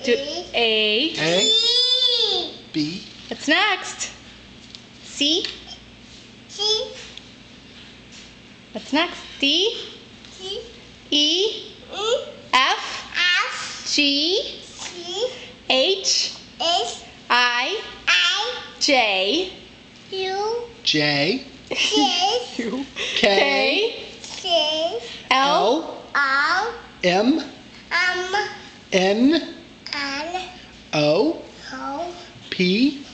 A. B. What's next? C. What's next? D. E. F. G. H. I. J. J. Q. K. L. M. N. O. P.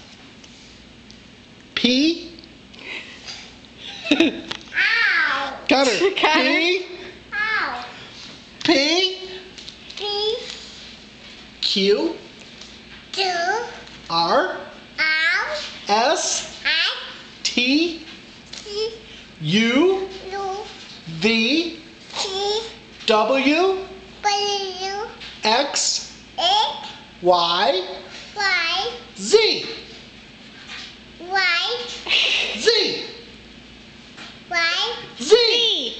P. Connor. P. P. Q. R. S. T. U. V. W. X. Y. Z. Z. Z. E.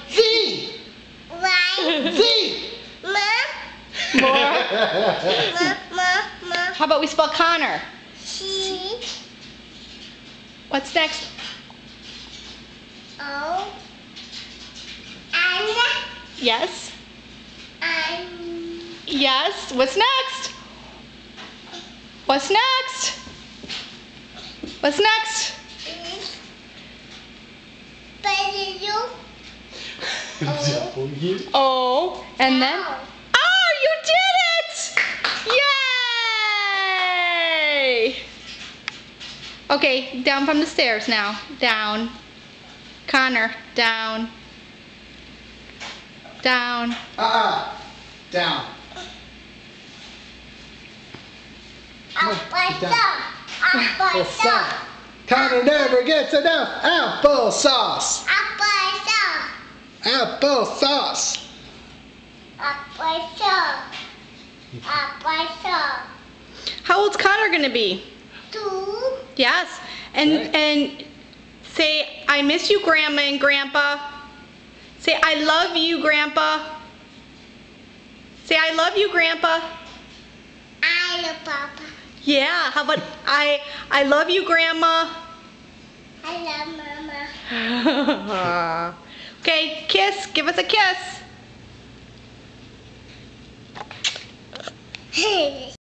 Z. Z. More. How about we spell Connor? What's next? Yes. Yes. What's next? What's next? What's next? W. O. And then? Oh, you did it! Yay! Okay, down from the stairs now. Down. Connor, down. Down. Down. Applesauce. Connor never gets enough applesauce. Applesauce. How old's Connor gonna be? Yes. And say, I miss you, Grandma and Grandpa. Say, I love you, Grandpa. Say, I love you, Grandpa. Yeah, how about I love you, Grandma. Okay, kiss. Give us a kiss.